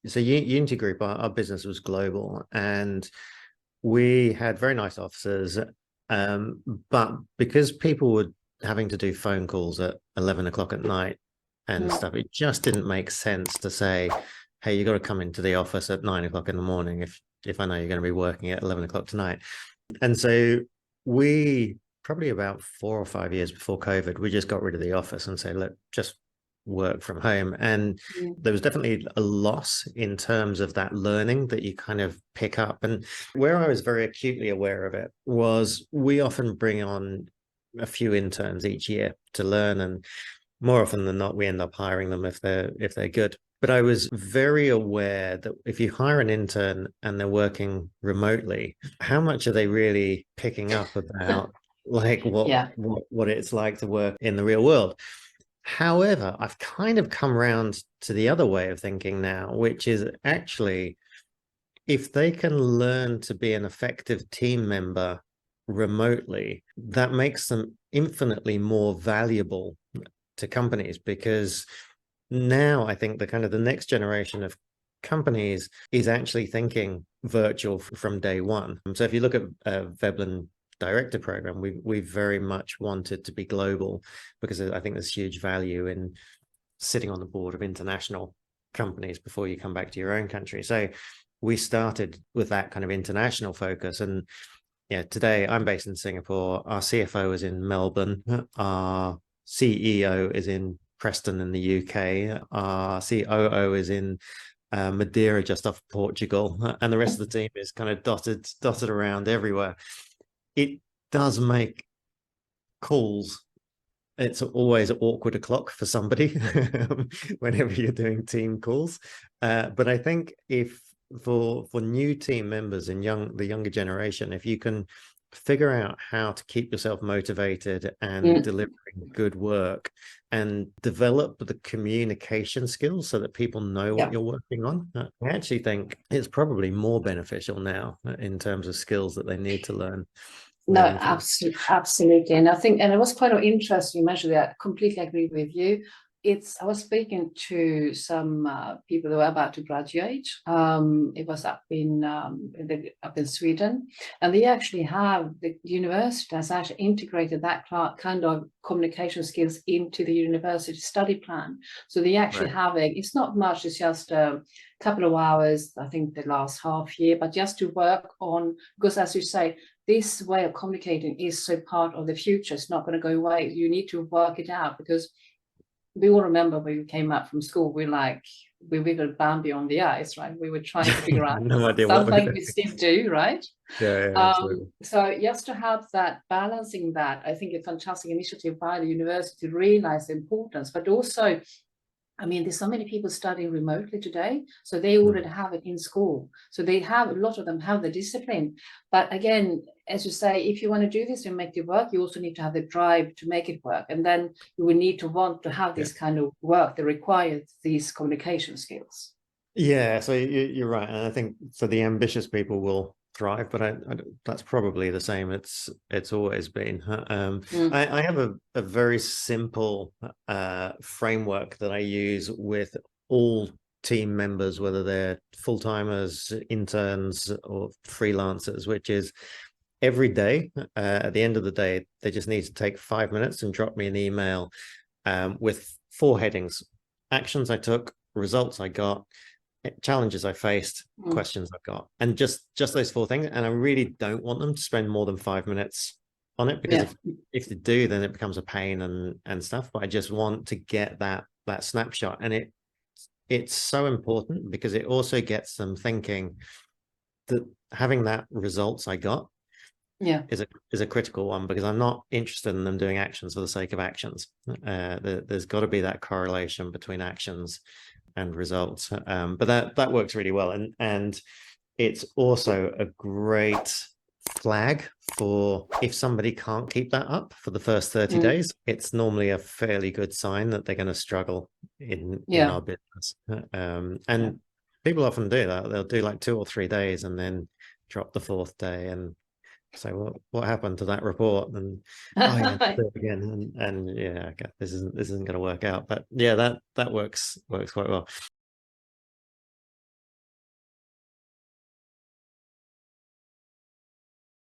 So Unity Group, our business was global, and we had very nice offices. But because people were having to do phone calls at 11 o'clock at night and stuff, it just didn't make sense to say, hey, you got to come into the office at 9 o'clock in the morning if I know you're going to be working at 11 o'clock tonight. And so we, probably about 4 or 5 years before COVID, we just got rid of the office and said, look, just work from home. And there was definitely a loss in terms of that learning that you kind of pick up. And where I was very acutely aware of it was we often bring on a few interns each year to learn, and more often than not we end up hiring them if they're good. But I was very aware that if you hire an intern and they're working remotely, how much are they really picking up about like what it's like to work in the real world? However, I've kind of come around to the other way of thinking now, which is actually if they can learn to be an effective team member remotely, that makes them infinitely more valuable to companies, because now I think the next generation of companies is actually thinking virtual from day one. So if you look at Veblen director program, we very much wanted to be global, because I think there's huge value in sitting on the board of international companies before you come back to your own country. So we started with that kind of international focus. And yeah, today I'm based in Singapore. Our CFO is in Melbourne. Our CEO is in Preston in the UK. Our COO is in Madeira, just off Portugal, and the rest of the team is kind of dotted around everywhere. It does make calls, it's always an awkward o'clock for somebody whenever you're doing team calls. But I think if for new team members and the younger generation, if you can figure out how to keep yourself motivated and delivering good work and develop the communication skills so that people know what you're working on, I actually think it's probably more beneficial now in terms of skills that they need to learn. No, absolutely. And I think, and it was quite interesting you mentioned that. I completely agree with you. I was speaking to some people who were about to graduate. It was up in Sweden, and they actually have, the university has actually integrated that kind of communication skills into the university study plan. So they actually have it's not much, it's just a couple of hours, I think the last half year, but just to work on, because as you say, this way of communicating is so part of the future. It's not going to go away. You need to work it out, because we all remember when we came out from school, we wiggled Bambi on the ice, right? We were trying to figure out no idea something we still do, right? Yeah, absolutely. So just to have that, balancing that, I think a fantastic initiative by the university to realize the importance, but also, I mean, there's so many people studying remotely today, so they already have it in school. So they have, a lot of them have the discipline. But again, as you say, if you want to do this and make it work, you also need to have the drive to make it work. And then you will need to want to have this kind of work that requires these communication skills. Yeah, so you're right. And I think, so the ambitious people will thrive, but that's probably the same. It's always been. I have a very simple framework that I use with all team members, whether they're full-timers, interns, or freelancers, which is every day, at the end of the day, they just need to take 5 minutes and drop me an email with 4 headings: actions I took, results I got, challenges I faced, questions I've got, and just those 4 things. And I really don't want them to spend more than 5 minutes on it, because if they do, then it becomes a pain and stuff. But I just want to get that snapshot, and it's so important, because it also gets them thinking that having that results I got is a critical one, because I'm not interested in them doing actions for the sake of actions. There's got to be that correlation between actions and results, but that works really well, and it's also a great flag for if somebody can't keep that up for the first 30 days. It's normally a fairly good sign that they're going to struggle in our business, and people often do that. They'll do like 2 or 3 days and then drop the 4th day, and say, what happened to that report? And oh yeah, do it again. And yeah, okay, this isn't going to work out. But yeah, that works quite well.